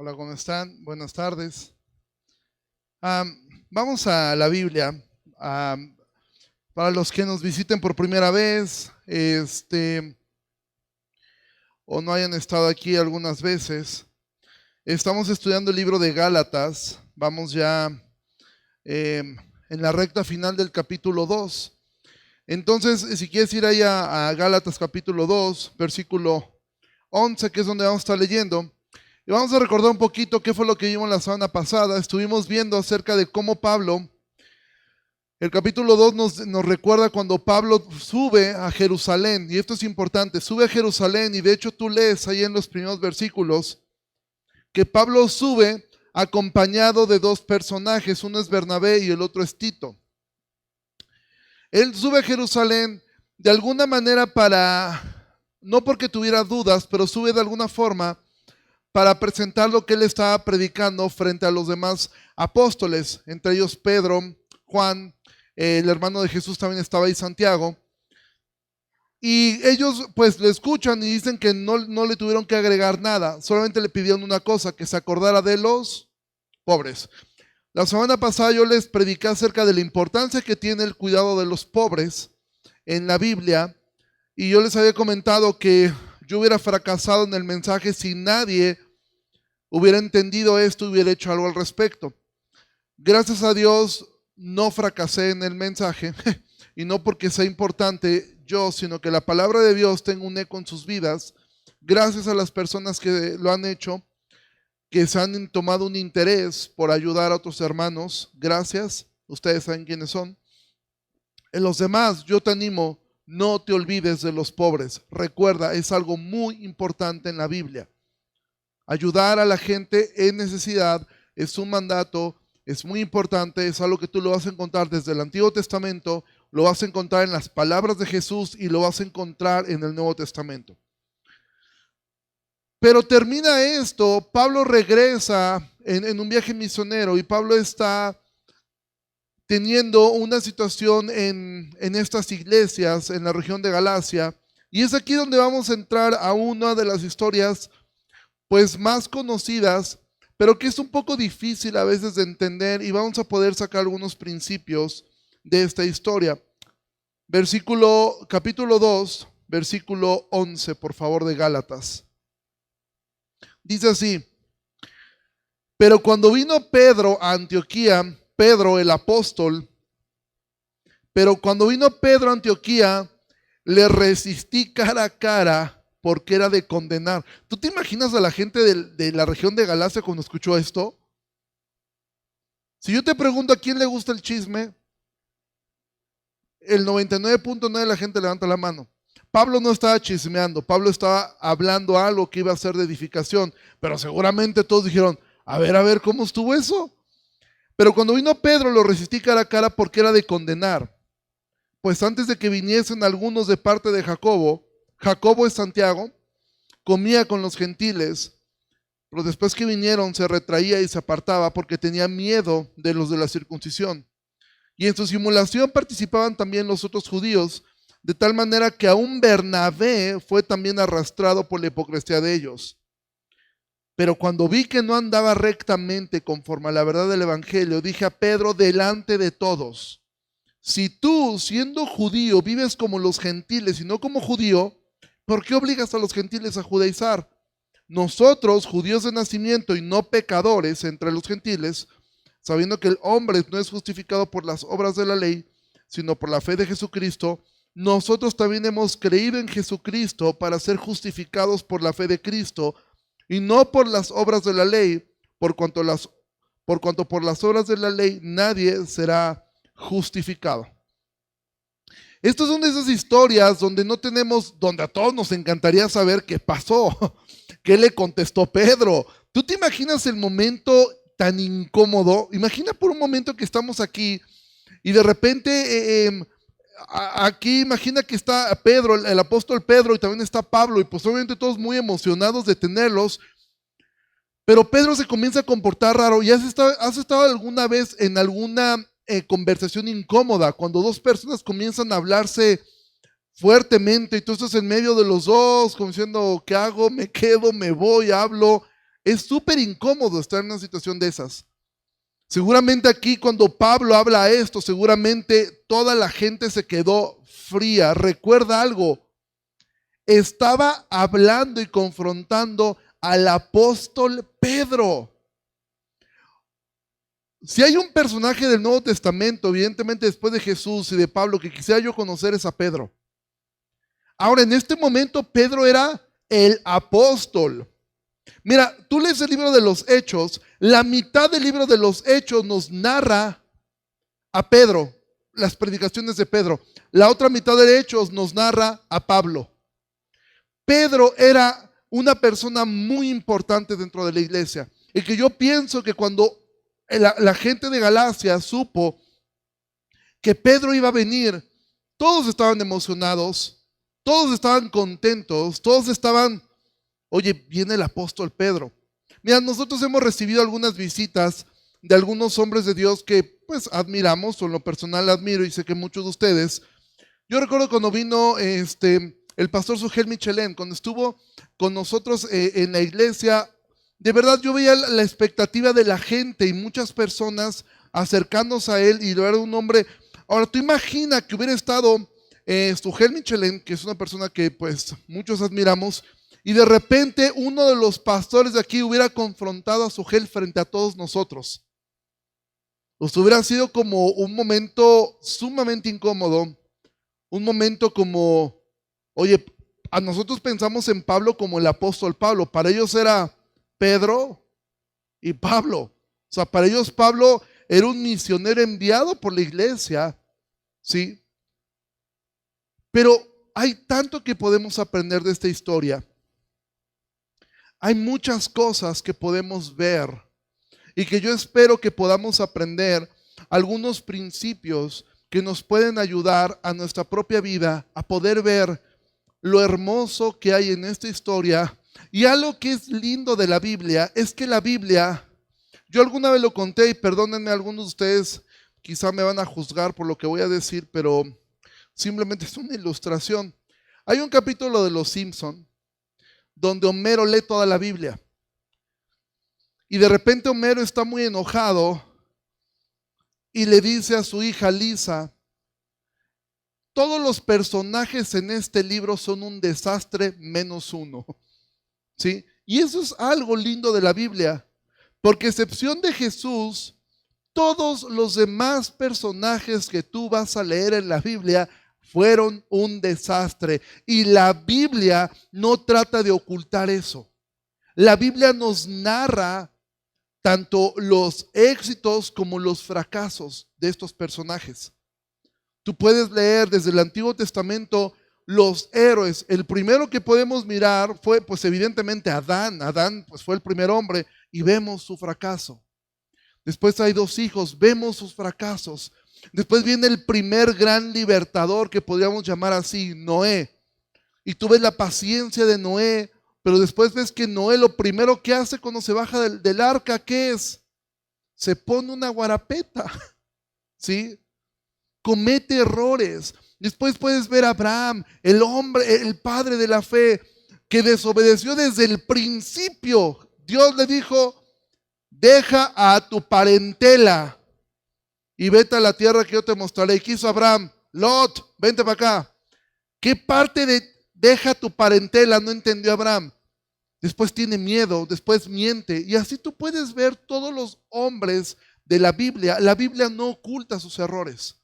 Hola, ¿cómo están? Buenas tardes. Vamos a la Biblia. Am, para los que nos visiten por primera vez, o no hayan estado aquí algunas veces, estamos estudiando el libro de Gálatas. Vamos ya en la recta final del capítulo 2. Entonces, si quieres ir ahí a Gálatas capítulo 2, versículo 11, que es donde vamos a estar leyendo. Y vamos a recordar un poquito qué fue lo que vimos la semana pasada. Estuvimos viendo acerca de cómo Pablo, el capítulo 2 nos recuerda cuando Pablo sube a Jerusalén. Y esto es importante, sube a Jerusalén y de hecho tú lees ahí en los primeros versículos que Pablo sube acompañado de dos personajes, uno es Bernabé y el otro es Tito. Él sube a Jerusalén de alguna manera no porque tuviera dudas, pero sube de alguna forma para presentar lo que él estaba predicando frente a los demás apóstoles, entre ellos Pedro, Juan, el hermano de Jesús también estaba ahí, Santiago. Y ellos pues le escuchan y dicen que no le tuvieron que agregar nada, solamente le pidieron una cosa, que se acordara de los pobres. La semana pasada yo les prediqué acerca de la importancia que tiene el cuidado de los pobres en la Biblia, y yo les había comentado que yo hubiera fracasado en el mensaje si nadie hubiera entendido esto y hubiera hecho algo al respecto. Gracias a Dios no fracasé en el mensaje y no porque sea importante yo, sino que la palabra de Dios tenga un eco en sus vidas. Gracias a las personas que lo han hecho, que se han tomado un interés por ayudar a otros hermanos. Gracias, ustedes saben quiénes son. En los demás, yo te animo, no te olvides de los pobres. Recuerda, es algo muy importante en la Biblia. Ayudar a la gente en necesidad es un mandato, es muy importante, es algo que tú lo vas a encontrar desde el Antiguo Testamento, lo vas a encontrar en las palabras de Jesús y lo vas a encontrar en el Nuevo Testamento. Pero termina esto, Pablo regresa en un viaje misionero y Pablo está teniendo una situación en estas iglesias en la región de Galacia, y es aquí donde vamos a entrar a una de las historias pues más conocidas, pero que es un poco difícil a veces de entender, y vamos a poder sacar algunos principios de esta historia. Capítulo 2, versículo 11, por favor, de Gálatas. Dice así: pero cuando vino Pedro a Antioquía, Pedro el apóstol, le resistí cara a cara porque era de condenar. ¿Tú te imaginas a la gente de la región de Galacia cuando escuchó esto? Si yo te pregunto a quién le gusta el chisme, el 99.9 de la gente levanta la mano. Pablo no estaba chismeando, Pablo estaba hablando algo que iba a ser de edificación, pero seguramente todos dijeron, a ver, ¿cómo estuvo eso? Pero cuando vino Pedro lo resistí cara a cara porque era de condenar. Pues antes de que viniesen algunos de parte de Jacobo es Santiago, comía con los gentiles, pero después que vinieron se retraía y se apartaba porque tenía miedo de los de la circuncisión. Y en su simulación participaban también los otros judíos, de tal manera que aún Bernabé fue también arrastrado por la hipocresía de ellos. Pero cuando vi que no andaba rectamente conforme a la verdad del evangelio, dije a Pedro delante de todos: si tú, siendo judío, vives como los gentiles y no como judío, ¿por qué obligas a los gentiles a judaizar? Nosotros, judíos de nacimiento y no pecadores entre los gentiles, sabiendo que el hombre no es justificado por las obras de la ley, sino por la fe de Jesucristo, nosotros también hemos creído en Jesucristo para ser justificados por la fe de Cristo y no por las obras de la ley, por cuanto por las obras de la ley nadie será justificado. Estas son de esas historias donde donde a todos nos encantaría saber qué pasó, qué le contestó Pedro. ¿Tú te imaginas el momento tan incómodo? Imagina por un momento que estamos aquí y de repente aquí imagina que está Pedro, el apóstol Pedro, y también está Pablo, y pues obviamente todos muy emocionados de tenerlos, pero Pedro se comienza a comportar raro. ¿Y has estado alguna vez en alguna conversación incómoda, cuando dos personas comienzan a hablarse fuertemente y tú estás en medio de los dos como diciendo, ¿qué hago? ¿Me quedo? ¿Me voy? ¿Hablo? Es súper incómodo estar en una situación de esas. Seguramente aquí cuando Pablo habla esto, seguramente toda la gente se quedó fría. Recuerda algo, estaba hablando y confrontando al apóstol Pedro. Si hay un personaje del Nuevo Testamento, evidentemente después de Jesús y de Pablo, que quisiera yo conocer, es a Pedro. Ahora, en este momento, Pedro era el apóstol. Mira, tú lees el libro de los Hechos, la mitad del libro de los Hechos nos narra a Pedro, las predicaciones de Pedro. La otra mitad de Hechos nos narra a Pablo. Pedro era una persona muy importante dentro de la iglesia. Y que yo pienso que cuando la gente de Galacia supo que Pedro iba a venir, todos estaban emocionados, todos estaban contentos, todos estaban, oye, viene el apóstol Pedro. Mira, nosotros hemos recibido algunas visitas de algunos hombres de Dios que pues admiramos, o en lo personal admiro, y sé que muchos de ustedes. Yo recuerdo cuando vino el pastor Sugel Michelén, cuando estuvo con nosotros en la iglesia, de verdad yo veía la expectativa de la gente y muchas personas acercándose a él, y era un hombre. Ahora tú imagina que hubiera estado Sugel Michelén, que es una persona que pues muchos admiramos, y de repente uno de los pastores de aquí hubiera confrontado a Sugel frente a todos nosotros. Pues hubiera sido como un momento sumamente incómodo, un momento como, oye, a nosotros pensamos en Pablo como el apóstol Pablo, para ellos era Pedro y Pablo. O sea, para ellos Pablo era un misionero enviado por la iglesia, ¿sí? Pero hay tanto que podemos aprender de esta historia. Hay muchas cosas que podemos ver y que yo espero que podamos aprender algunos principios que nos pueden ayudar a nuestra propia vida a poder ver lo hermoso que hay en esta historia. Y algo que es lindo de la Biblia es que la Biblia, yo alguna vez lo conté y perdónenme, algunos de ustedes quizá me van a juzgar por lo que voy a decir, pero simplemente es una ilustración. Hay un capítulo de Los Simpson donde Homero lee toda la Biblia. Y de repente Homero está muy enojado y le dice a su hija Lisa: todos los personajes en este libro son un desastre menos uno. ¿Sí? Y eso es algo lindo de la Biblia, porque a excepción de Jesús, todos los demás personajes que tú vas a leer en la Biblia fueron un desastre. Y la Biblia no trata de ocultar eso. La Biblia nos narra tanto los éxitos como los fracasos de estos personajes. Tú puedes leer desde el Antiguo Testamento los héroes. El primero que podemos mirar fue pues evidentemente Adán. Adán pues fue el primer hombre y vemos su fracaso. Después hay dos hijos, vemos sus fracasos. Después viene el primer gran libertador, que podríamos llamar así, Noé. Y tú ves la paciencia de Noé, pero después ves que Noé lo primero que hace cuando se baja del arca, ¿qué es? Se pone una guarapeta, ¿sí? Comete errores. Después puedes ver a Abraham, el hombre, el padre de la fe, que desobedeció desde el principio. Dios le dijo: deja a tu parentela y vete a la tierra que yo te mostraré. Y quiso Abraham: Lot, vente para acá. ¿Qué parte de deja tu parentela no entendió Abraham? Después tiene miedo, después miente. Y así tú puedes ver todos los hombres de la Biblia. La Biblia no oculta sus errores.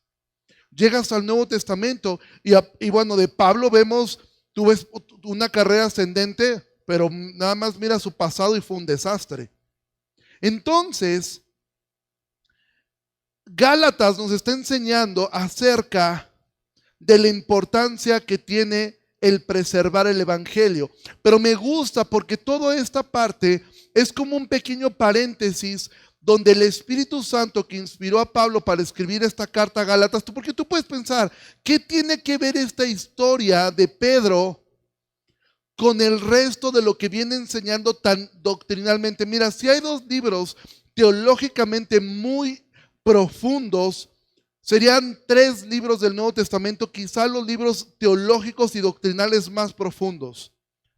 Llegas al Nuevo Testamento y bueno, de Pablo vemos, tú ves una carrera ascendente, pero nada más mira su pasado y fue un desastre. Entonces, Gálatas nos está enseñando acerca de la importancia que tiene el preservar el evangelio. Pero me gusta porque toda esta parte es como un pequeño paréntesis donde el Espíritu Santo que inspiró a Pablo para escribir esta carta a Gálatas, porque tú puedes pensar, ¿qué tiene que ver esta historia de Pedro con el resto de lo que viene enseñando tan doctrinalmente? Mira, si hay dos libros teológicamente muy profundos, serían tres libros del Nuevo Testamento, quizá los libros teológicos y doctrinales más profundos: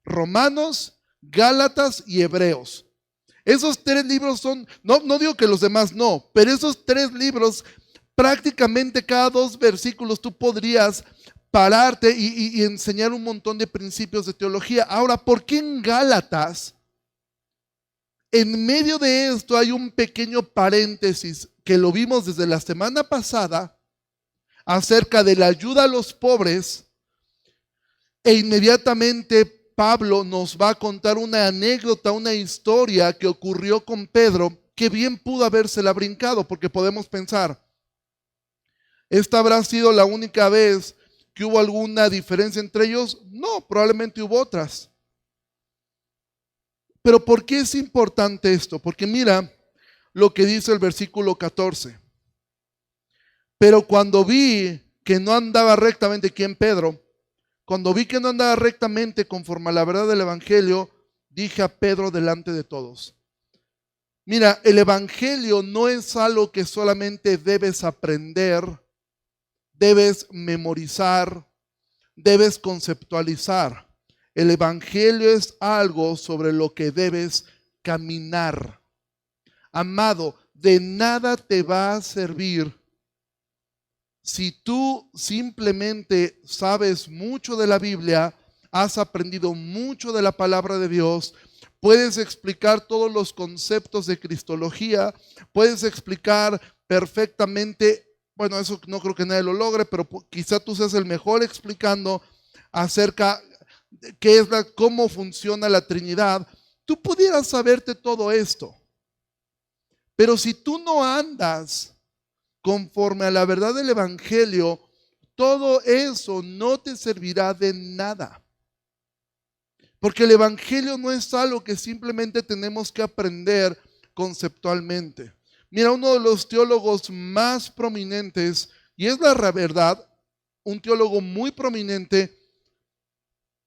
Romanos, Gálatas y Hebreos. Esos 3 libros son, no digo que los demás no, pero esos 3 libros, prácticamente cada 2 versículos tú podrías pararte y enseñar un montón de principios de teología. Ahora, ¿por qué en Gálatas? En medio de esto hay un pequeño paréntesis que lo vimos desde la semana pasada acerca de la ayuda a los pobres, e inmediatamente Pablo nos va a contar una anécdota, una historia que ocurrió con Pedro, que bien pudo habérsela brincado, porque podemos pensar, ¿esta habrá sido la única vez que hubo alguna diferencia entre ellos? No, probablemente hubo otras. Pero ¿por qué es importante esto? Porque mira lo que dice el versículo 14. Pero cuando vi que no andaba rectamente, ¿quién? Pedro. Cuando vi que no andaba rectamente conforme a la verdad del evangelio, dije a Pedro delante de todos. Mira, el evangelio no es algo que solamente debes aprender, debes memorizar, debes conceptualizar. El evangelio es algo sobre lo que debes caminar. Amado, de nada te va a servir si tú simplemente sabes mucho de la Biblia, has aprendido mucho de la palabra de Dios, puedes explicar todos los conceptos de cristología, puedes explicar perfectamente, bueno, eso no creo que nadie lo logre, pero quizá tú seas el mejor explicando acerca de qué es cómo funciona la Trinidad. Tú pudieras saberte todo esto, pero si tú no andas conforme a la verdad del evangelio, todo eso no te servirá de nada. Porque el evangelio no es algo que simplemente tenemos que aprender conceptualmente. Mira, uno de los teólogos más prominentes, y es la verdad, un teólogo muy prominente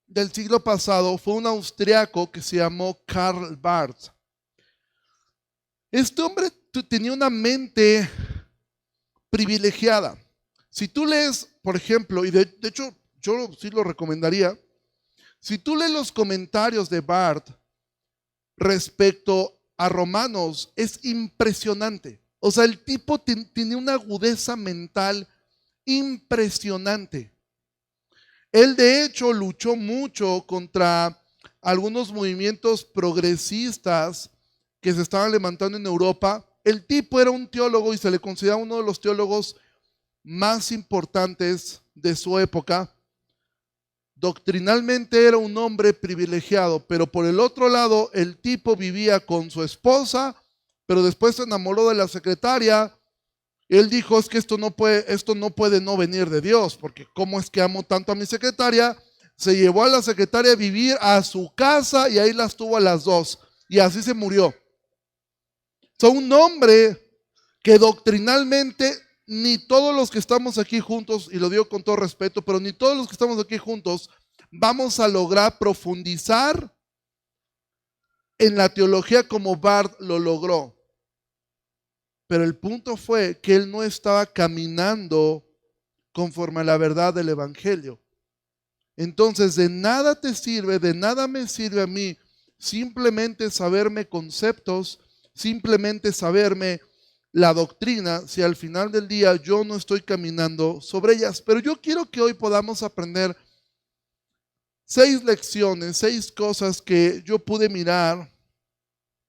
del siglo pasado, fue un austriaco que se llamó Karl Barth. Este hombre tenía una mente privilegiada. Si tú lees, por ejemplo, y de hecho yo sí lo recomendaría, si tú lees los comentarios de Barth respecto a Romanos, es impresionante. O sea, el tipo tiene una agudeza mental impresionante. Él de hecho luchó mucho contra algunos movimientos progresistas que se estaban levantando en Europa. El tipo era un teólogo y se le considera uno de los teólogos más importantes de su época. Doctrinalmente era un hombre privilegiado, pero por el otro lado, el tipo vivía con su esposa, pero después se enamoró de la secretaria. Él dijo, es que esto no puede no venir de Dios, porque ¿cómo es que amo tanto a mi secretaria? Se llevó a la secretaria a vivir a su casa y ahí las tuvo a las 2, y así se murió. Un hombre que doctrinalmente ni todos los que estamos aquí juntos, y lo digo con todo respeto, pero ni todos los que estamos aquí juntos vamos a lograr profundizar en la teología como Barth lo logró. Pero el punto fue que él no estaba caminando conforme a la verdad del evangelio. Entonces, de nada te sirve, de nada me sirve a mí simplemente saberme conceptos, simplemente saberme la doctrina, si al final del día yo no estoy caminando sobre ellas. Pero yo quiero que hoy podamos aprender 6 lecciones, 6 cosas que yo pude mirar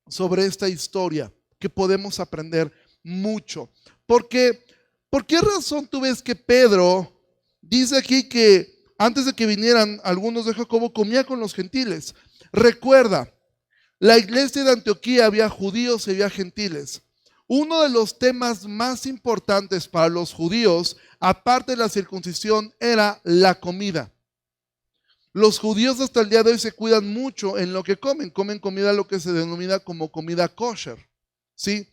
sobre esta historia, que podemos aprender mucho. Porque, ¿por qué razón tú ves que Pedro dice aquí que antes de que vinieran algunos de Jacobo comía con los gentiles? Recuerda, la iglesia de Antioquía había judíos y había gentiles. Uno de los temas más importantes para los judíos, aparte de la circuncisión, era la comida. Los judíos hasta el día de hoy se cuidan mucho en lo que comen. Comen comida lo que se denomina como comida kosher, ¿sí?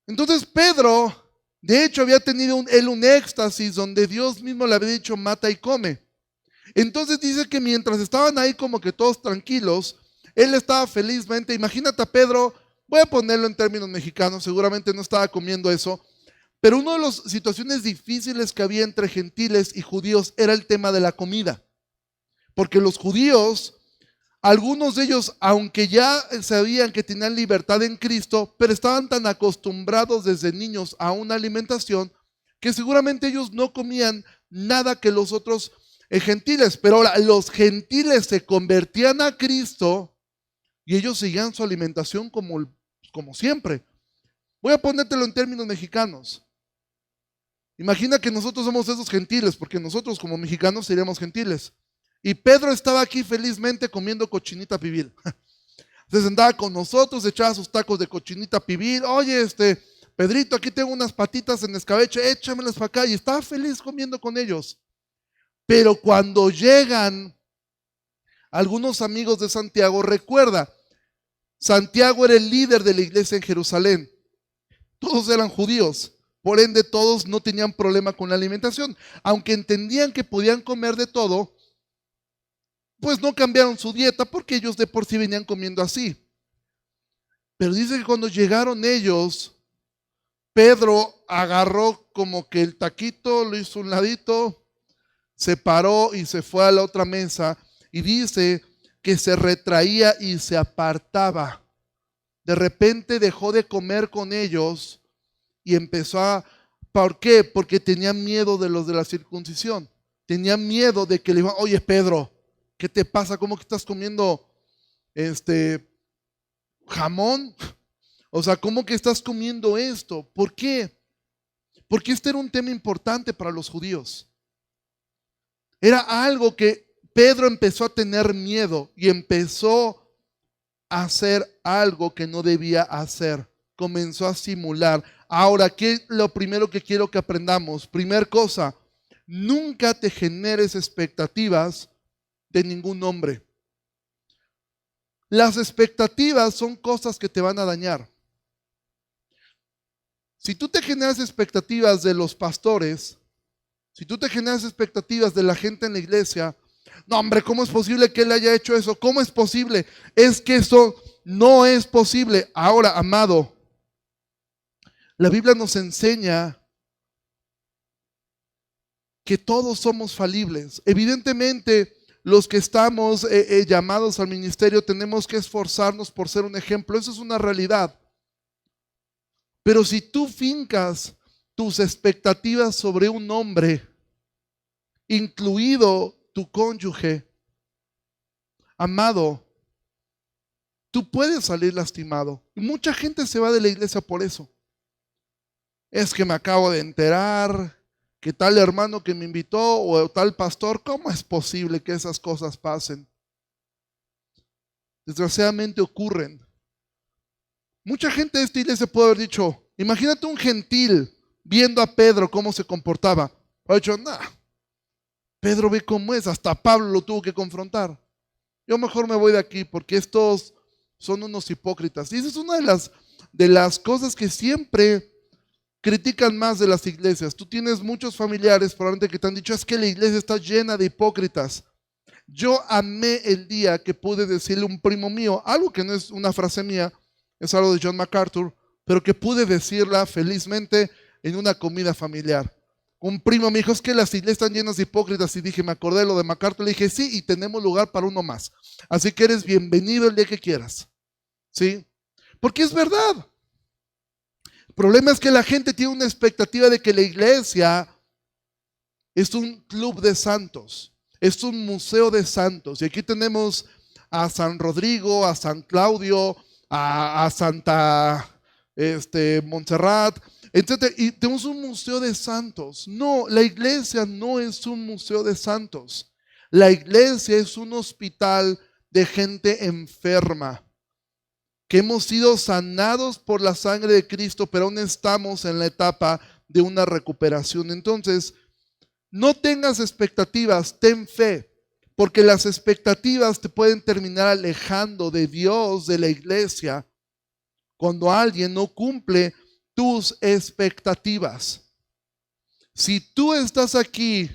Entonces Pedro, de hecho, había tenido un éxtasis donde Dios mismo le había dicho mata y come. Entonces dice que mientras estaban ahí como que todos tranquilos, él estaba felizmente, imagínate a Pedro, voy a ponerlo en términos mexicanos, seguramente no estaba comiendo eso, pero una de las situaciones difíciles que había entre gentiles y judíos era el tema de la comida, porque los judíos, Algunos de ellos, aunque ya sabían que tenían libertad en Cristo, pero estaban tan acostumbrados desde niños a una alimentación que seguramente ellos no comían nada que los otros gentiles. Pero ahora los gentiles se convertían a Cristo y ellos seguían su alimentación como siempre. Voy a ponértelo en términos mexicanos. Imagina que nosotros somos esos gentiles, porque nosotros como mexicanos seríamos gentiles. Y Pedro estaba aquí felizmente comiendo cochinita pibil. Se sentaba con nosotros, echaba sus tacos de cochinita pibil. Oye, Pedrito, aquí tengo unas patitas en escabeche, échamelas para acá. Y estaba feliz comiendo con ellos. Pero cuando llegan algunos amigos de Santiago, recuerda, Santiago era el líder de la iglesia en Jerusalén. Todos eran judíos. Por ende, todos no tenían problema con la alimentación. Aunque entendían que podían comer de todo, pues no cambiaron su dieta porque ellos de por sí venían comiendo así. Pero dice que cuando llegaron ellos, Pedro agarró como que el taquito, lo hizo a un ladito, se paró y se fue a la otra mesa y dice que se retraía y se apartaba. De repente dejó de comer con ellos y empezó a... ¿Por qué? Porque tenía miedo de los de la circuncisión. Tenía miedo de que le iban, oye Pedro, ¿qué te pasa? ¿Cómo que estás comiendo jamón? O sea, ¿cómo que estás comiendo esto? ¿Por qué? Porque este era un tema importante para los judíos. Era algo que Pedro empezó a tener miedo y empezó a hacer algo que no debía hacer. Comenzó a simular. Ahora, ¿qué es lo primero que quiero que aprendamos? Primer cosa, nunca te generes expectativas de ningún hombre. Las expectativas son cosas que te van a dañar. Si tú te generas expectativas de los pastores, si tú te generas expectativas de la gente en la iglesia, no hombre, ¿cómo es posible que él haya hecho eso? ¿Cómo es posible? Es que eso no es posible. Ahora, amado, la Biblia nos enseña que todos somos falibles. Evidentemente, los que estamos llamados al ministerio tenemos que esforzarnos por ser un ejemplo. Eso es una realidad. Pero si tú fincas tus expectativas sobre un hombre, incluido tu cónyuge, amado, tú puedes salir lastimado. Y mucha gente se va de la iglesia por eso. Es que me acabo de enterar que tal hermano que me invitó o tal pastor, ¿cómo es posible que esas cosas pasen? Desgraciadamente ocurren. Mucha gente de esta iglesia puede haber dicho, imagínate un gentil viendo a Pedro cómo se comportaba. Ha dicho, nah, Pedro ve cómo es, hasta Pablo lo tuvo que confrontar. Yo mejor me voy de aquí porque estos son unos hipócritas. Y esa es una de las cosas que siempre critican más de las iglesias. Tú tienes muchos familiares probablemente que te han dicho, es que la iglesia está llena de hipócritas. Yo amé el día que pude decirle a un primo mío, algo que no es una frase mía, es algo de John MacArthur, pero que pude decirla felizmente en una comida familiar. Un primo me dijo, es que las iglesias están llenas de hipócritas, y dije, me acordé de lo de MacArthur, le dije, sí, y tenemos lugar para uno más. Así que eres bienvenido el día que quieras. ¿Sí? Porque es verdad. El problema es que la gente tiene una expectativa de que la iglesia es un club de santos, es un museo de santos. Y aquí tenemos a San Rodrigo, a San Claudio, a Santa Montserrat, etc. Y tenemos un museo de santos. No, la iglesia no es un museo de santos. La iglesia es un hospital de gente enferma, que hemos sido sanados por la sangre de Cristo, pero aún estamos en la etapa de una recuperación. Entonces, no tengas expectativas, ten fe, porque las expectativas te pueden terminar alejando de Dios, de la iglesia, cuando alguien no cumple tus expectativas. Si tú estás aquí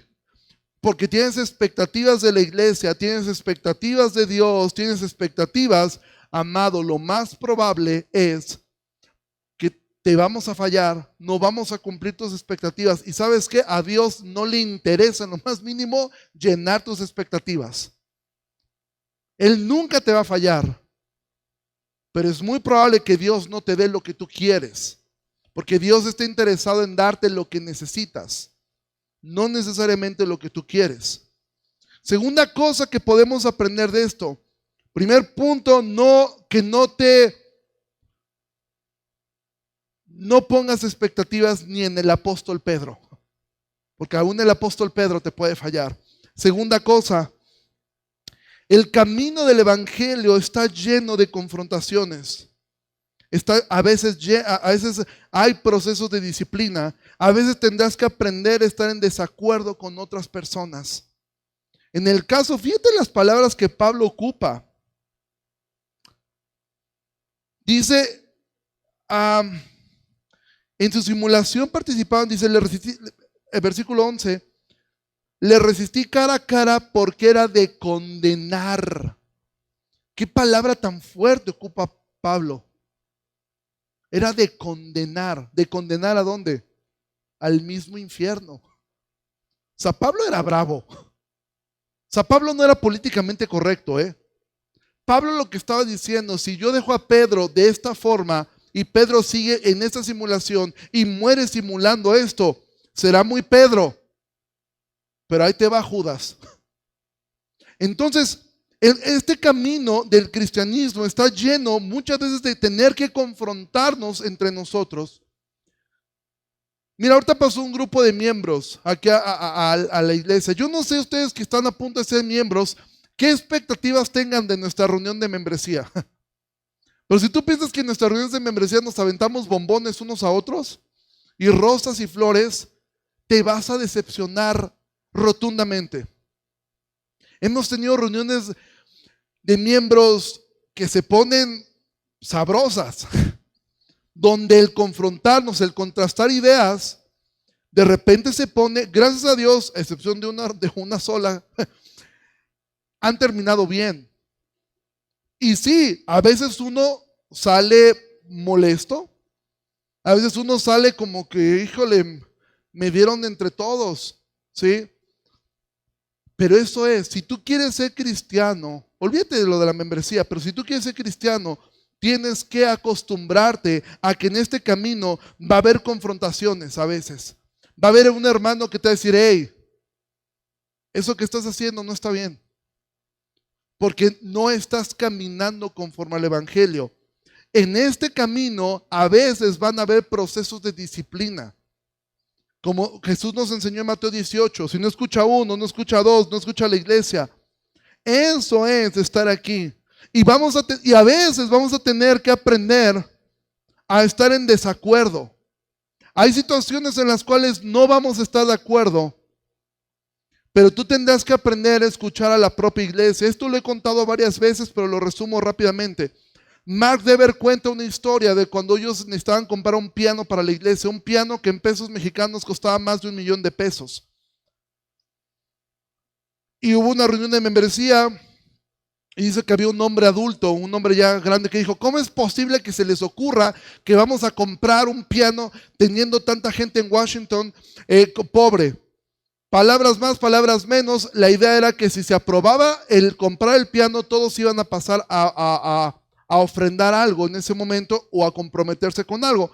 porque tienes expectativas de la iglesia, tienes expectativas de Dios, tienes expectativas, amado, lo más probable es que te vamos a fallar, no vamos a cumplir tus expectativas. Y ¿sabes qué? A Dios no le interesa en lo más mínimo llenar tus expectativas. Él nunca te va a fallar, pero es muy probable que Dios no te dé lo que tú quieres, porque Dios está interesado en darte lo que necesitas, no necesariamente lo que tú quieres. Segunda cosa que podemos aprender de esto. Primer punto, no pongas expectativas ni en el apóstol Pedro, porque aún el apóstol Pedro te puede fallar. Segunda cosa, el camino del evangelio está lleno de confrontaciones. A veces hay procesos de disciplina. A veces tendrás que aprender a estar en desacuerdo con otras personas. En el caso, fíjate las palabras que Pablo ocupa. Dice, en su simulación participaban, dice, el versículo 11, le resistí cara a cara porque era de condenar. ¿Qué palabra tan fuerte ocupa Pablo? Era de condenar. ¿De condenar a dónde? Al mismo infierno. O sea, Pablo era bravo. O sea, Pablo no era políticamente correcto, Pablo lo que estaba diciendo, si yo dejo a Pedro de esta forma y Pedro sigue en esta simulación y muere simulando esto, será muy Pedro. Pero ahí te va Judas. Entonces, este camino del cristianismo está lleno muchas veces de tener que confrontarnos entre nosotros. Mira, ahorita pasó un grupo de miembros aquí a la iglesia. Yo no sé ustedes que están a punto de ser miembros, qué expectativas tengan de nuestra reunión de membresía. Pero si tú piensas que en nuestras reuniones de membresía nos aventamos bombones unos a otros y rosas y flores, te vas a decepcionar rotundamente. Hemos tenido reuniones de miembros que se ponen sabrosas, donde el confrontarnos, el contrastar ideas, de repente se pone, gracias a Dios, a excepción de una sola, han terminado bien. Y sí, a veces uno sale molesto, a veces uno sale como que, híjole, me dieron entre todos, ¿sí? Pero eso es, si tú quieres ser cristiano, olvídate de lo de la membresía, pero si tú quieres ser cristiano, tienes que acostumbrarte a que en este camino va a haber confrontaciones a veces. Va a haber un hermano que te va a decir, hey, eso que estás haciendo no está bien, porque no estás caminando conforme al evangelio. En este camino a veces van a haber procesos de disciplina. Como Jesús nos enseñó en Mateo 18, si no escucha uno, no escucha dos, no escucha la iglesia. Eso es estar aquí. Y a veces vamos a tener que aprender a estar en desacuerdo. Hay situaciones en las cuales no vamos a estar de acuerdo, pero tú tendrás que aprender a escuchar a la propia iglesia. Esto lo he contado varias veces, pero lo resumo rápidamente. Mark Dever cuenta una historia de cuando ellos necesitaban comprar un piano para la iglesia, un piano que en pesos mexicanos costaba más de $1,000,000. Y hubo una reunión de membresía y dice que había un hombre adulto, un hombre ya grande que dijo, ¿cómo es posible que se les ocurra que vamos a comprar un piano teniendo tanta gente en Washington pobre? Palabras más, palabras menos, la idea era que si se aprobaba el comprar el piano, todos iban a pasar a ofrendar algo en ese momento o a comprometerse con algo.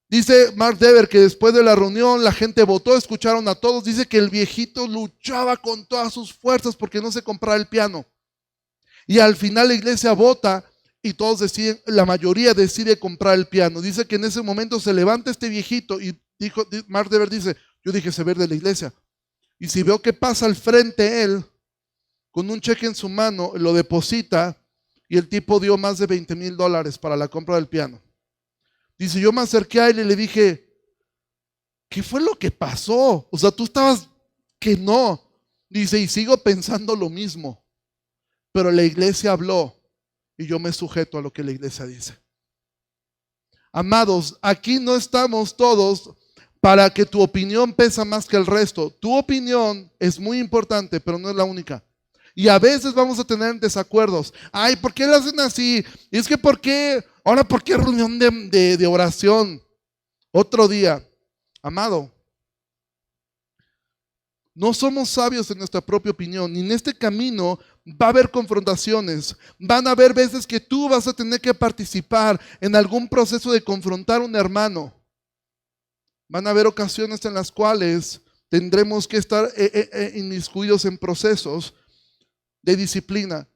Dice Mark Dever que después de la reunión la gente votó, escucharon a todos. Dice que el viejito luchaba con todas sus fuerzas porque no se comprara el piano. Y al final la iglesia vota y todos deciden, la mayoría decide comprar el piano. Dice que en ese momento se levanta este viejito y Mark Dever dice, yo dije se ver de la iglesia. Y si veo que pasa al frente él con un cheque en su mano, lo deposita. Y el tipo dio más de $20,000 para la compra del piano. Dice, yo me acerqué a él y le dije, ¿qué fue lo que pasó? O sea, tú estabas que no. Dice, y sigo pensando lo mismo. Pero la iglesia habló y yo me sujeto a lo que la iglesia dice. Amados, aquí no estamos todos para que tu opinión pesa más que el resto. Tu opinión es muy importante, pero no es la única. Y a veces vamos a tener desacuerdos. Ay, ¿por qué lo hacen así? Y es que ¿por qué? Ahora, ¿por qué reunión de oración? Otro día. Amado, no somos sabios en nuestra propia opinión. Y en este camino va a haber confrontaciones. Van a haber veces que tú vas a tener que participar en algún proceso de confrontar a un hermano. Van a haber ocasiones en las cuales tendremos que estar inmiscuidos en procesos de disciplina.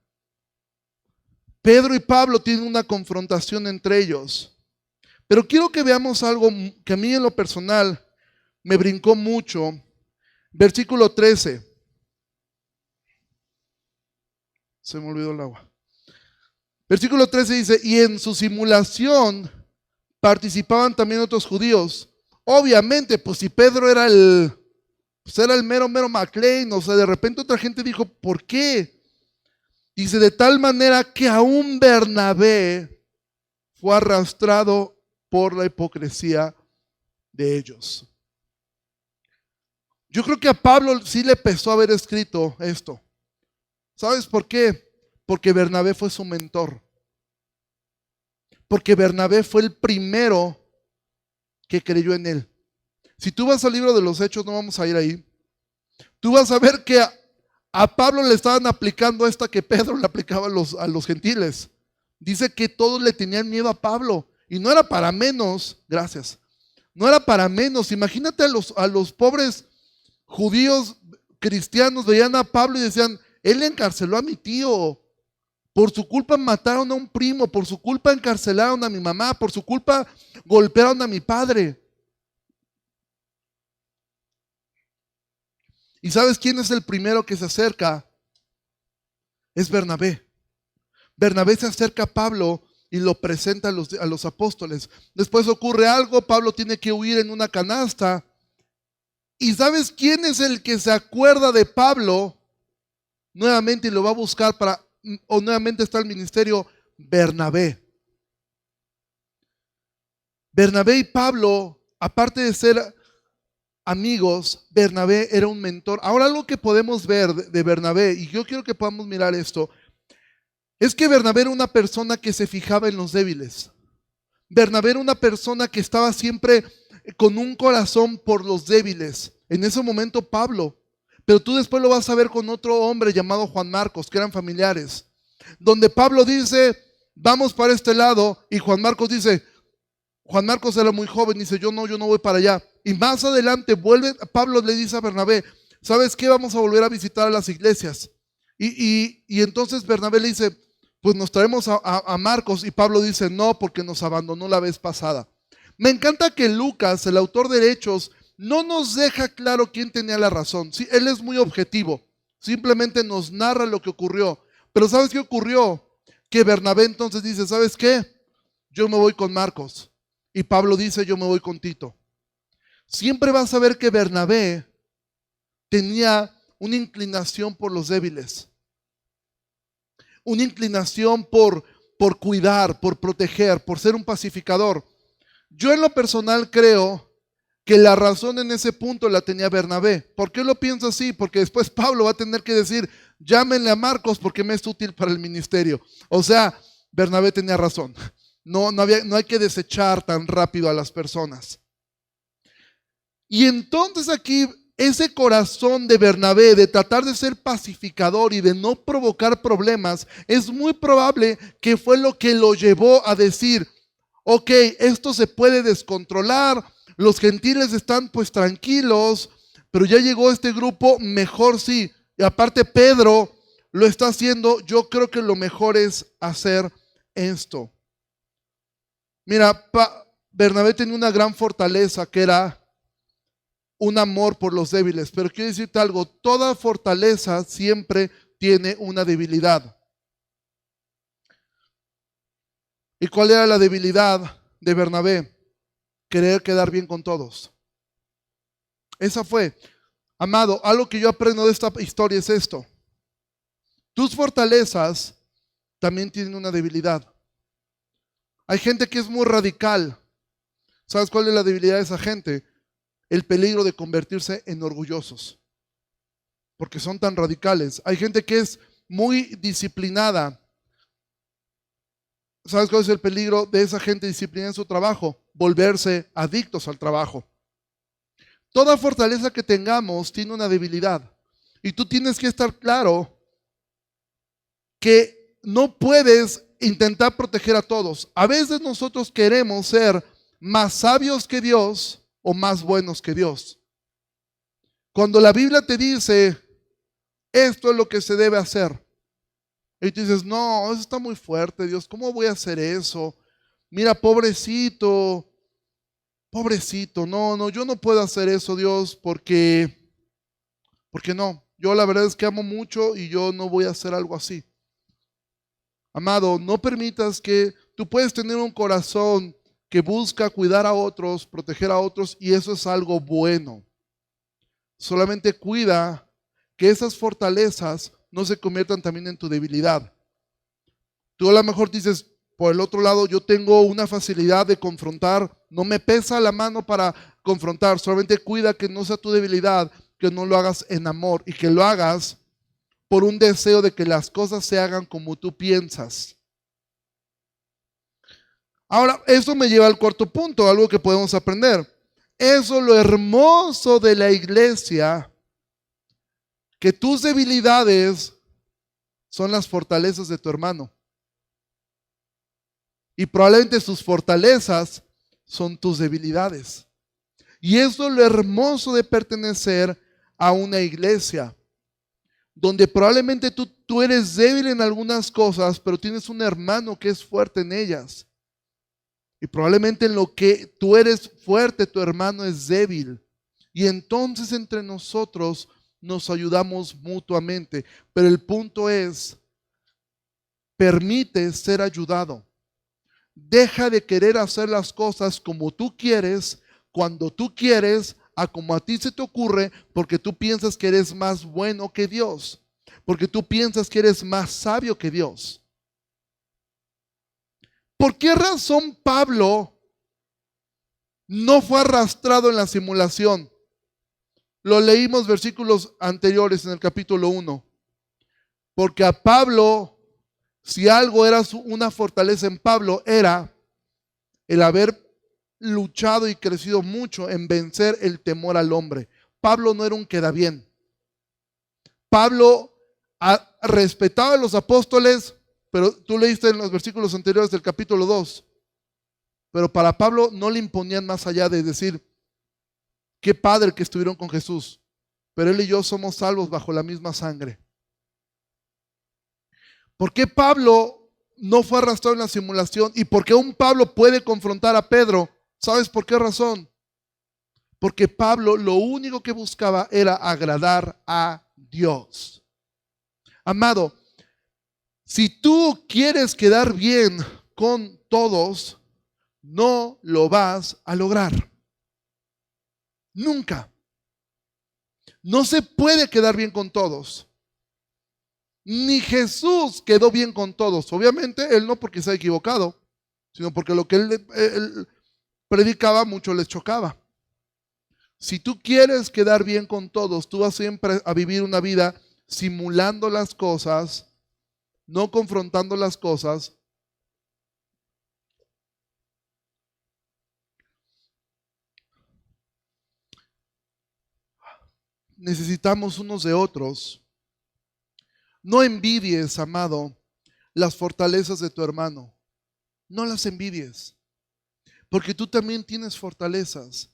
Pedro y Pablo tienen una confrontación entre ellos. Pero quiero que veamos algo que a mí en lo personal me brincó mucho. Versículo 13. Se me olvidó el agua. Versículo 13 dice, y en su simulación participaban también otros judíos. Obviamente, pues si Pedro era el mero McLean, o sea, de repente otra gente dijo, ¿por qué? Dice, de tal manera que aún Bernabé fue arrastrado por la hipocresía de ellos. Yo creo que a Pablo sí le pesó haber escrito esto. ¿Sabes por qué? Porque Bernabé fue su mentor. Porque Bernabé fue el primero que creyó en él. Si tú vas al libro de los Hechos, no vamos a ir ahí, tú vas a ver que a Pablo le estaban aplicando esta que Pedro le aplicaba a los gentiles. Dice que todos le tenían miedo a Pablo. Y no era para menos, gracias, no era para menos. Imagínate a los pobres judíos cristianos, veían a Pablo y decían, él encarceló a mi tío, por su culpa mataron a un primo, por su culpa encarcelaron a mi mamá, por su culpa golpearon a mi padre. ¿Y sabes quién es el primero que se acerca? Es Bernabé. Bernabé se acerca a Pablo y lo presenta a los apóstoles. Después ocurre algo, Pablo tiene que huir en una canasta. ¿Y sabes quién es el que se acuerda de Pablo nuevamente y lo va a buscar o nuevamente está el ministerio? Bernabé. Bernabé y Pablo, aparte de ser amigos, Bernabé era un mentor. Ahora algo que podemos ver de Bernabé, y yo quiero que podamos mirar esto, es que Bernabé era una persona que se fijaba en los débiles. Bernabé era una persona que estaba siempre con un corazón por los débiles. En ese momento Pablo, pero tú después lo vas a ver con otro hombre llamado Juan Marcos, que eran familiares, donde Pablo dice, vamos para este lado, y Juan Marcos era muy joven, dice, yo no voy para allá. Y más adelante Pablo le dice a Bernabé, ¿sabes qué? Vamos a volver a visitar a las iglesias. Y entonces Bernabé le dice, pues nos traemos a Marcos, y Pablo dice, no, porque nos abandonó la vez pasada. Me encanta que Lucas, el autor de Hechos, no nos deja claro quién tenía la razón. Sí, él es muy objetivo, simplemente nos narra lo que ocurrió. Pero ¿sabes qué ocurrió? Que Bernabé entonces dice, ¿sabes qué? Yo me voy con Marcos. Y Pablo dice, yo me voy con Tito. Siempre vas a ver que Bernabé tenía una inclinación por los débiles, una inclinación por cuidar, por proteger, por ser un pacificador. Yo en lo personal creo que la razón en ese punto la tenía Bernabé. ¿Por qué lo pienso así? Porque después Pablo va a tener que decir, llámenle a Marcos porque me es útil para el ministerio. O sea, Bernabé tenía razón. No hay que desechar tan rápido a las personas. Y entonces aquí ese corazón de Bernabé de tratar de ser pacificador y de no provocar problemas, es muy probable que fue lo que lo llevó a decir, ok, esto se puede descontrolar, los gentiles están pues tranquilos, pero ya llegó este grupo, mejor sí. Y aparte Pedro lo está haciendo, yo creo que lo mejor es hacer esto. Mira, Bernabé tenía una gran fortaleza que era un amor por los débiles, pero quiero decirte algo, toda fortaleza siempre tiene una debilidad. ¿Y cuál era la debilidad de Bernabé? Querer quedar bien con todos. Esa fue. Amado, algo que yo aprendo de esta historia es esto. Tus fortalezas también tienen una debilidad. Hay gente que es muy radical. ¿Sabes cuál es la debilidad de esa gente? El peligro de convertirse en orgullosos, porque son tan radicales. Hay gente que es muy disciplinada. ¿Sabes cuál es el peligro de esa gente disciplinada en su trabajo? Volverse adictos al trabajo. Toda fortaleza que tengamos tiene una debilidad, y tú tienes que estar claro que no puedes intentar proteger a todos. A veces nosotros queremos ser más sabios que Dios o más buenos que Dios. Cuando la Biblia te dice, esto es lo que se debe hacer, y tú dices, no, eso está muy fuerte, Dios, ¿cómo voy a hacer eso? Mira, pobrecito, no, yo no puedo hacer eso, Dios, porque no. Yo la verdad es que amo mucho y yo no voy a hacer algo así. Amado, no permitas que tú puedes tener un corazón que busca cuidar a otros, proteger a otros, y eso es algo bueno. Solamente cuida que esas fortalezas no se conviertan también en tu debilidad. Tú a lo mejor dices, por el otro lado, yo tengo una facilidad de confrontar, no me pesa la mano para confrontar, solamente cuida que no sea tu debilidad, que no lo hagas en amor y que lo hagas por un deseo de que las cosas se hagan como tú piensas. Ahora, eso me lleva al cuarto punto, algo que podemos aprender. Eso es lo hermoso de la iglesia, que tus debilidades son las fortalezas de tu hermano. Y probablemente sus fortalezas son tus debilidades. Y eso es lo hermoso de pertenecer a una iglesia, donde probablemente tú eres débil en algunas cosas, pero tienes un hermano que es fuerte en ellas. Y probablemente en lo que tú eres fuerte, tu hermano es débil. Y entonces entre nosotros nos ayudamos mutuamente. Pero el punto es, permite ser ayudado. Deja de querer hacer las cosas como tú quieres, cuando tú quieres, a como a ti se te ocurre, porque tú piensas que eres más bueno que Dios, porque tú piensas que eres más sabio que Dios. ¿Por qué razón Pablo no fue arrastrado en la simulación? Lo leímos versículos anteriores en el capítulo 1. Porque a Pablo, si algo era una fortaleza en Pablo, era el haber luchado y crecido mucho en vencer el temor al hombre. Pablo no era un queda bien. Pablo respetaba a los apóstoles, pero tú leíste en los versículos anteriores del capítulo 2. Pero para Pablo no le imponían más allá de decir, qué padre que estuvieron con Jesús, pero él y yo somos salvos bajo la misma sangre. ¿Por qué Pablo no fue arrastrado en la simulación? ¿Y por qué un Pablo puede confrontar a Pedro? ¿Sabes por qué razón? Porque Pablo lo único que buscaba era agradar a Dios. Amado, si tú quieres quedar bien con todos, no lo vas a lograr. Nunca. No se puede quedar bien con todos. Ni Jesús quedó bien con todos. Obviamente, él no porque se ha equivocado, sino porque lo que él predicaba mucho les chocaba. Si tú quieres quedar bien con todos, tú vas siempre a vivir una vida simulando las cosas, no confrontando las cosas. Necesitamos unos de otros. No envidies, amado, las fortalezas de tu hermano. No las envidies, porque tú también tienes fortalezas.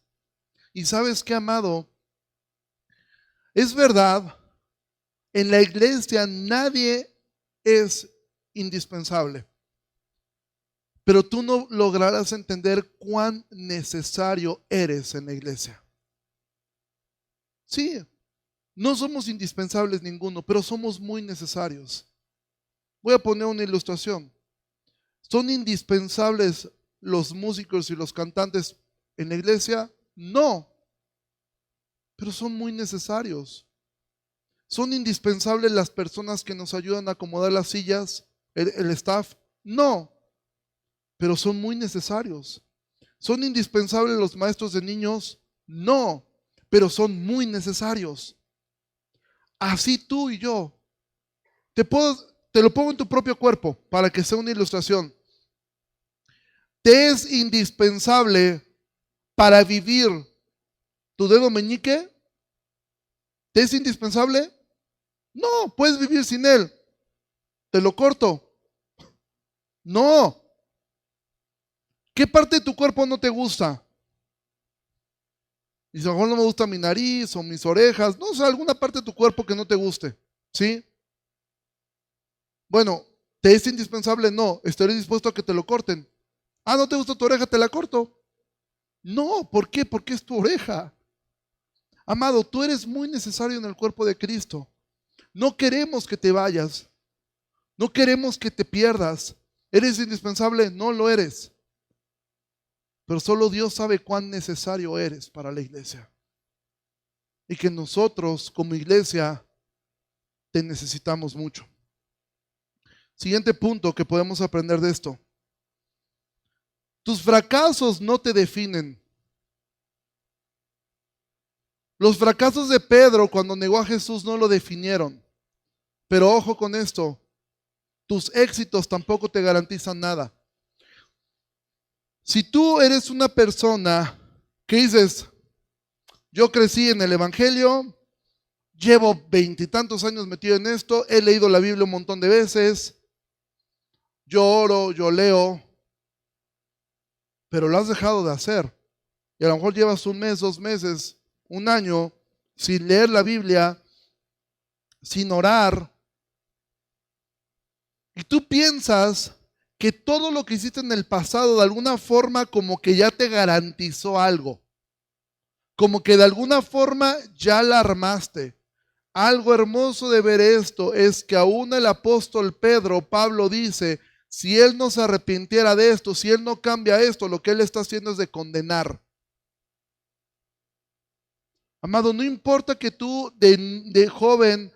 Y sabes qué, amado, es verdad, en la iglesia nadie es indispensable, pero tú no lograrás entender cuán necesario eres en la iglesia. Sí, no somos indispensables ninguno, pero somos muy necesarios. Voy a poner una ilustración. ¿Son indispensables los músicos y los cantantes en la iglesia? No, pero son muy necesarios. ¿Son indispensables las personas que nos ayudan a acomodar las sillas, el staff? No, pero son muy necesarios. ¿Son indispensables los maestros de niños? No, pero son muy necesarios. Así tú y yo. Te lo pongo en tu propio cuerpo para que sea una ilustración. ¿Te es indispensable para vivir tu dedo meñique? ¿Te es indispensable? No, puedes vivir sin él. te lo corto. No. ¿Qué parte de tu cuerpo no te gusta? Y a lo mejor no me gusta mi nariz o mis orejas, no sé, alguna parte de tu cuerpo que no te guste, ¿sí? Bueno, ¿te es indispensable? No, estaré dispuesto a que te lo corten. Ah, ¿no te gusta tu oreja? Te la corto. No, ¿por qué? Porque es tu oreja. Amado, tú eres muy necesario en el cuerpo de Cristo. No queremos que te vayas. No queremos que te pierdas. ¿Eres indispensable? No lo eres. Pero solo Dios sabe cuán necesario eres para la iglesia. Y que nosotros como iglesia te necesitamos mucho. Siguiente punto que podemos aprender de esto. Tus fracasos no te definen. Los fracasos de Pedro cuando negó a Jesús no lo definieron. Pero ojo con esto, tus éxitos tampoco te garantizan nada. Si tú eres una persona que dices, yo crecí en el Evangelio, llevo 20 y tantos años metido en esto, he leído la Biblia un montón de veces, yo oro, yo leo, pero lo has dejado de hacer. Y a lo mejor llevas un mes, 2 meses, un año sin leer la Biblia, sin orar. Y tú piensas que todo lo que hiciste en el pasado de alguna forma como que ya te garantizó algo. Como que de alguna forma ya la armaste. Algo hermoso de ver esto es que aún el apóstol Pablo dice, si él no se arrepintiera de esto, si él no cambia esto, lo que él está haciendo es de condenar. Amado, no importa que tú de joven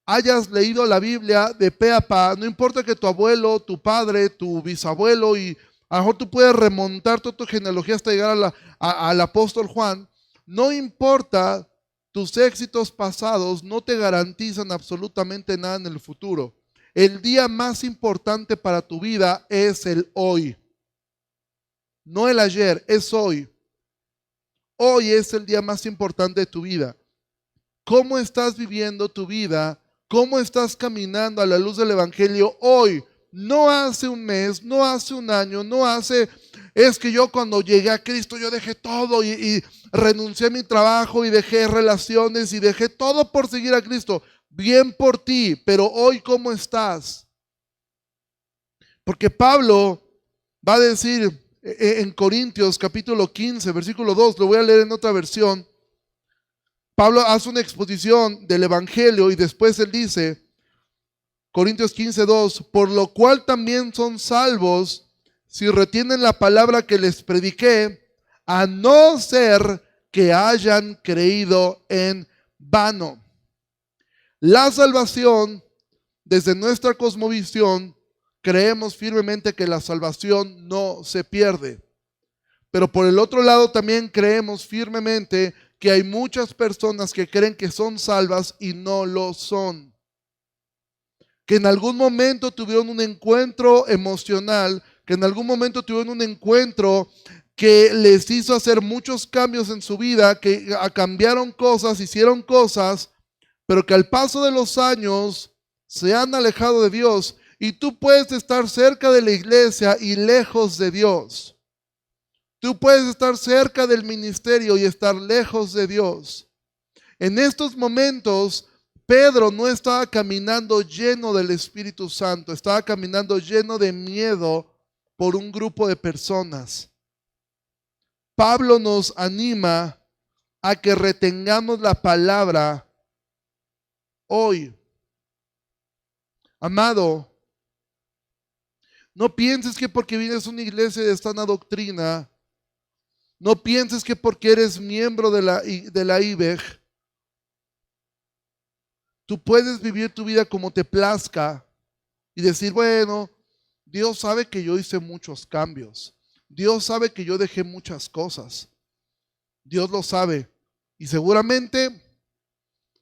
hayas leído la Biblia de pe a pa, no importa que tu abuelo, tu padre, tu bisabuelo, y a lo mejor tú puedes remontar toda tu genealogía hasta llegar al apóstol Juan, no importa, tus éxitos pasados no te garantizan absolutamente nada en el futuro. El día más importante para tu vida es el hoy. No el ayer, es hoy. Hoy es el día más importante de tu vida. ¿Cómo estás viviendo tu vida? ¿Cómo estás caminando a la luz del Evangelio hoy? No hace un mes, no hace un año, no hace... Es que yo cuando llegué a Cristo yo dejé todo y renuncié a mi trabajo y dejé relaciones y dejé todo por seguir a Cristo. Bien por ti, pero hoy ¿cómo estás? Porque Pablo va a decir en Corintios capítulo 15, versículo 2, lo voy a leer en otra versión. Pablo hace una exposición del Evangelio y después él dice, Corintios 15, 2, por lo cual también son salvos si retienen la palabra que les prediqué, a no ser que hayan creído en vano. La salvación, desde nuestra cosmovisión, creemos firmemente que la salvación no se pierde. Pero por el otro lado también creemos firmemente que hay muchas personas que creen que son salvas y no lo son. Que en algún momento tuvieron un encuentro emocional, que en algún momento tuvieron un encuentro que les hizo hacer muchos cambios en su vida, que cambiaron cosas, hicieron cosas, pero que al paso de los años se han alejado de Dios. Y tú puedes estar cerca de la iglesia y lejos de Dios. Tú puedes estar cerca del ministerio y estar lejos de Dios. En estos momentos, Pedro no estaba caminando lleno del Espíritu Santo, estaba caminando lleno de miedo por un grupo de personas. Pablo nos anima a que retengamos la palabra hoy. Amado, no pienses que porque vienes a una iglesia de sana doctrina, no pienses que porque eres miembro de la IBEG, tú puedes vivir tu vida como te plazca y decir, bueno, Dios sabe que yo hice muchos cambios. Dios sabe que yo dejé muchas cosas. Dios lo sabe. Y seguramente,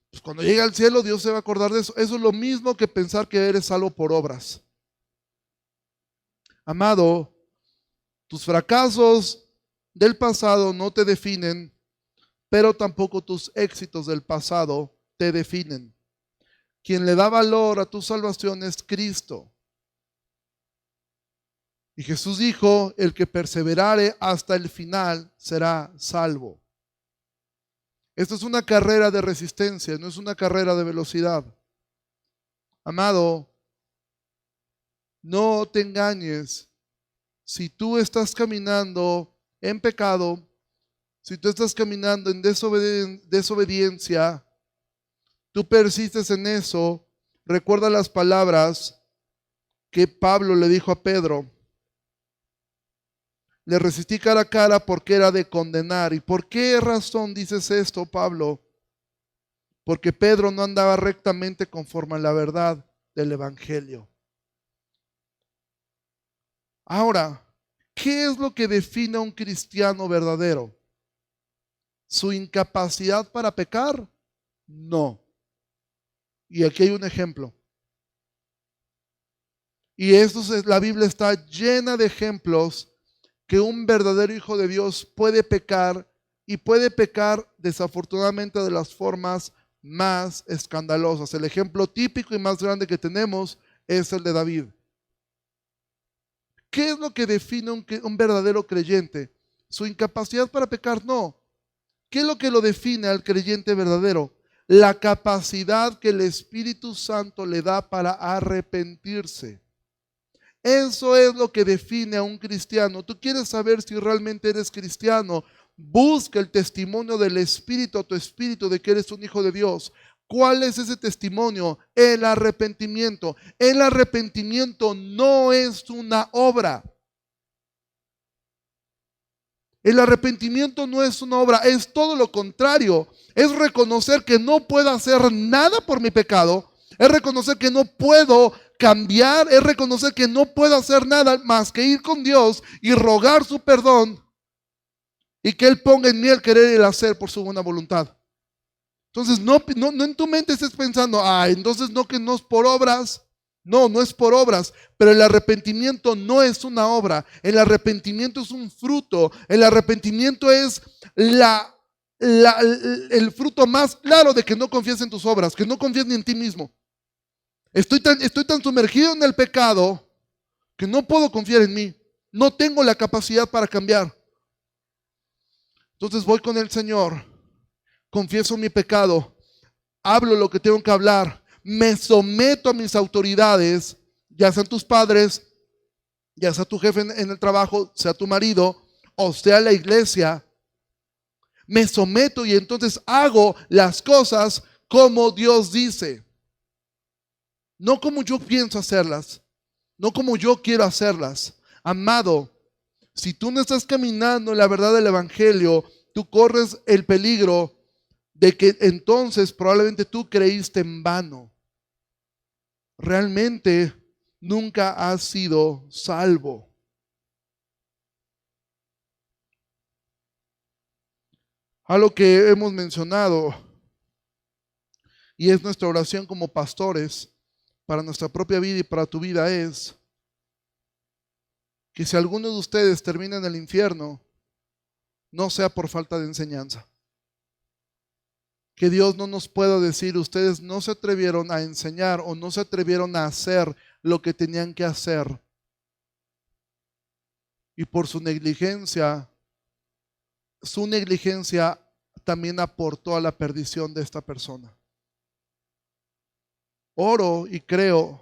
pues cuando llegue al cielo, Dios se va a acordar de eso. Eso es lo mismo que pensar que eres salvo por obras. Amado, tus fracasos del pasado no te definen, pero tampoco tus éxitos del pasado te definen. Quien le da valor a tu salvación es Cristo. Y Jesús dijo, el que perseverare hasta el final será salvo. Esto es una carrera de resistencia, no es una carrera de velocidad. Amado, no te engañes. Si tú estás caminando en pecado, si tú estás caminando en desobediencia, tú persistes en eso, recuerda las palabras que Pablo le dijo a Pedro. Le resistí cara a cara porque era de condenar. ¿Y por qué razón dices esto, Pablo? Porque Pedro no andaba rectamente conforme a la verdad del Evangelio. Ahora, ¿qué es lo que define a un cristiano verdadero? ¿Su incapacidad para pecar? No. Y aquí hay un ejemplo. Y la Biblia está llena de ejemplos que un verdadero hijo de Dios puede pecar, y puede pecar desafortunadamente de las formas más escandalosas. El ejemplo típico y más grande que tenemos es el de David. ¿Qué es lo que define un verdadero creyente? ¿Su incapacidad para pecar? No. ¿Qué es lo que lo define al creyente verdadero? La capacidad que el Espíritu Santo le da para arrepentirse. Eso es lo que define a un cristiano. Tú quieres saber si realmente eres cristiano. Busca el testimonio del Espíritu a tu espíritu de que eres un hijo de Dios. ¿Cuál es ese testimonio? El arrepentimiento. El arrepentimiento no es una obra. El arrepentimiento no es una obra, es todo lo contrario. Es reconocer que no puedo hacer nada por mi pecado. Es reconocer que no puedo cambiar. Es reconocer que no puedo hacer nada más que ir con Dios y rogar su perdón y que Él ponga en mí el querer y el hacer por su buena voluntad. Entonces no en tu mente estés pensando, entonces que no es por obras. No, no es por obras, pero el arrepentimiento no es una obra. El arrepentimiento es un fruto. El arrepentimiento es el fruto más claro de que no confías en tus obras, que no confías ni en ti mismo. Estoy tan sumergido en el pecado que no puedo confiar en mí. No tengo la capacidad para cambiar. Entonces voy con el Señor, confieso mi pecado, hablo lo que tengo que hablar, me someto a mis autoridades, ya sean tus padres, ya sea tu jefe en el trabajo, sea tu marido, o sea la iglesia. Me someto y entonces hago las cosas como Dios dice. No como yo pienso hacerlas, no como yo quiero hacerlas. Amado, si tú no estás caminando en la verdad del Evangelio, tú corres el peligro de que entonces probablemente tú creíste en vano. Realmente nunca has sido salvo. Algo que hemos mencionado y es nuestra oración como pastores para nuestra propia vida y para tu vida es que si alguno de ustedes termina en el infierno, no sea por falta de enseñanza. Que Dios no nos pueda decir, ustedes no se atrevieron a enseñar o no se atrevieron a hacer lo que tenían que hacer. Y por su negligencia también aportó a la perdición de esta persona. Oro y creo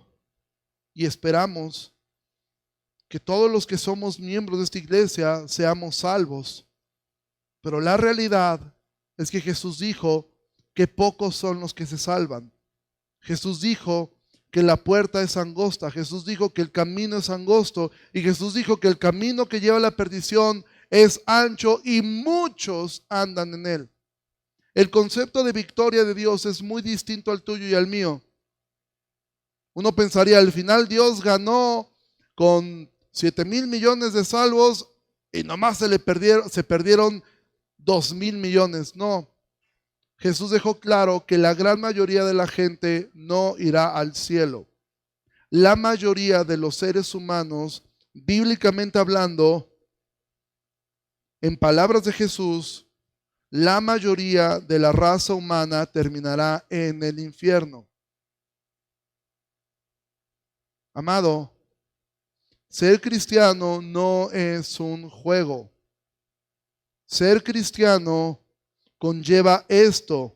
y esperamos que todos los que somos miembros de esta iglesia seamos salvos. Pero la realidad es que Jesús dijo que pocos son los que se salvan. Jesús dijo que la puerta es angosta. Jesús dijo que el camino es angosto. Y Jesús dijo que el camino que lleva a la perdición es ancho y muchos andan en él. El concepto de victoria de Dios es muy distinto al tuyo y al mío. Uno pensaría, al final Dios ganó con 7,000 millones de salvos y nomás se perdieron 2,000 millones. No. Jesús dejó claro que la gran mayoría de la gente no irá al cielo. La mayoría de los seres humanos, bíblicamente hablando, en palabras de Jesús, la mayoría de la raza humana terminará en el infierno. Amado, ser cristiano no es un juego. Ser cristiano conlleva esto: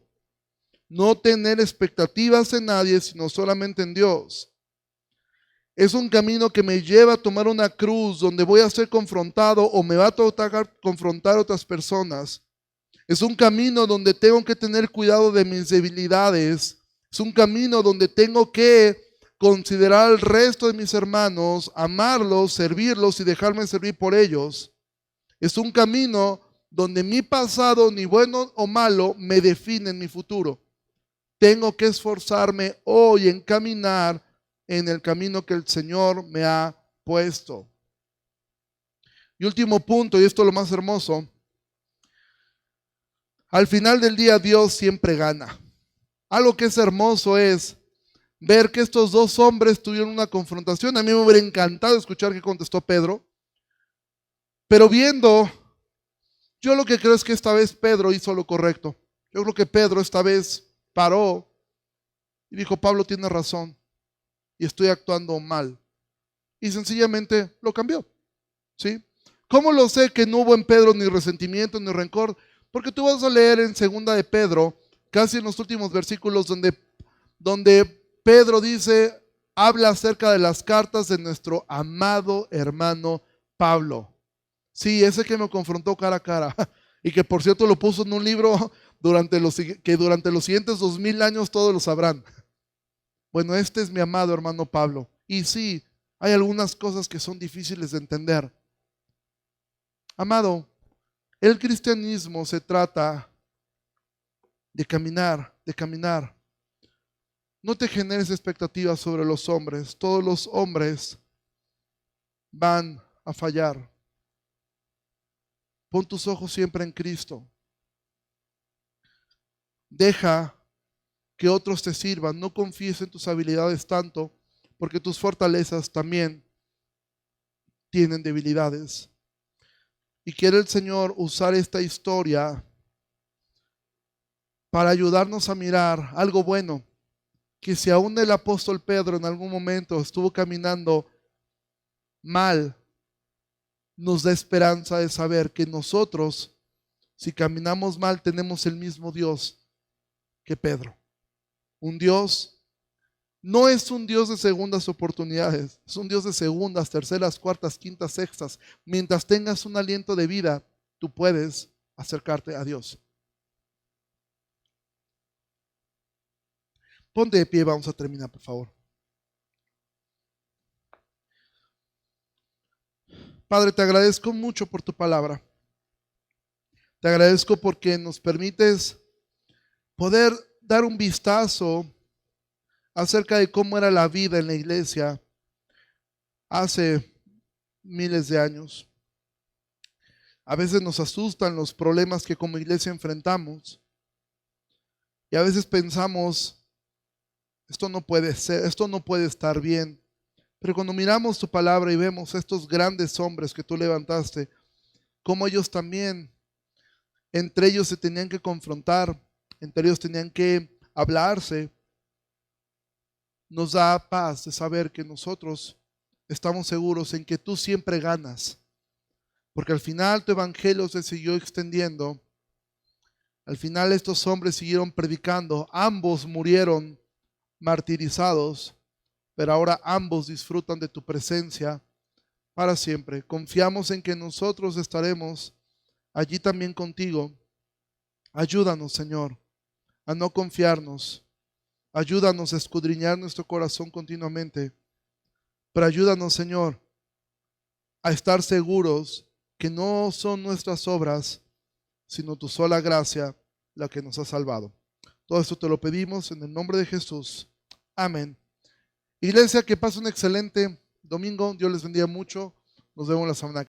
no tener expectativas en nadie, sino solamente en Dios. Es un camino que me lleva a tomar una cruz donde voy a ser confrontado o me va a tocar confrontar a otras personas. Es un camino donde tengo que tener cuidado de mis debilidades. Es un camino donde tengo que considerar al resto de mis hermanos, amarlos, servirlos y dejarme servir por ellos. Es un camino donde mi pasado, ni bueno o malo, me define en mi futuro. Tengo que esforzarme hoy en caminar en el camino que el Señor me ha puesto. Y último punto, y esto es lo más hermoso: al final del día Dios siempre gana. Algo que es hermoso es ver que estos dos hombres tuvieron una confrontación. A mí me hubiera encantado escuchar qué contestó Pedro, pero viendo, yo lo que creo es que esta vez Pedro hizo lo correcto. Yo creo que Pedro esta vez paró y dijo: Pablo tiene razón y estoy actuando mal. Y sencillamente lo cambió. ¿Sí? ¿Cómo lo sé que no hubo en Pedro ni resentimiento ni rencor? Porque tú vas a leer en segunda de Pedro, casi en los últimos versículos, donde Pedro dice, habla acerca de las cartas de nuestro amado hermano Pablo. Sí, ese que me confrontó cara a cara y que por cierto lo puso en un libro que durante los siguientes 2000 años todos lo sabrán. Bueno, este es mi amado hermano Pablo. Y sí, hay algunas cosas que son difíciles de entender. Amado, el cristianismo se trata de caminar, de caminar. No te generes expectativas sobre los hombres. Todos los hombres van a fallar. Pon tus ojos siempre en Cristo. Deja que otros te sirvan. No confíes en tus habilidades tanto, porque tus fortalezas también tienen debilidades. Y quiere el Señor usar esta historia para ayudarnos a mirar algo bueno, que si aún el apóstol Pedro en algún momento estuvo caminando mal, nos da esperanza de saber que nosotros, si caminamos mal, tenemos el mismo Dios que Pedro. Un Dios, no es un Dios de segundas oportunidades, es un Dios de segundas, terceras, cuartas, quintas, sextas. Mientras tengas un aliento de vida, tú puedes acercarte a Dios. Ponte de pie, vamos a terminar, por favor. Padre, te agradezco mucho por tu palabra. Te agradezco porque nos permites poder dar un vistazo acerca de cómo era la vida en la iglesia hace miles de años. A veces nos asustan los problemas que como iglesia enfrentamos y a veces pensamos, esto no puede ser, esto no puede estar bien. Pero cuando miramos tu palabra y vemos estos grandes hombres que tú levantaste, cómo ellos también, entre ellos se tenían que confrontar, entre ellos tenían que hablarse, nos da paz de saber que nosotros estamos seguros en que tú siempre ganas. Porque al final tu evangelio se siguió extendiendo. Al final estos hombres siguieron predicando. Ambos murieron martirizados, pero ahora ambos disfrutan de tu presencia para siempre. Confiamos en que nosotros estaremos allí también contigo. Ayúdanos, Señor, a no confiarnos. Ayúdanos a escudriñar nuestro corazón continuamente. Pero ayúdanos, Señor, a estar seguros que no son nuestras obras, sino tu sola gracia la que nos ha salvado. Todo esto te lo pedimos en el nombre de Jesús. Amén. Iglesia, que pase un excelente domingo. Dios les bendiga mucho. Nos vemos la semana que viene.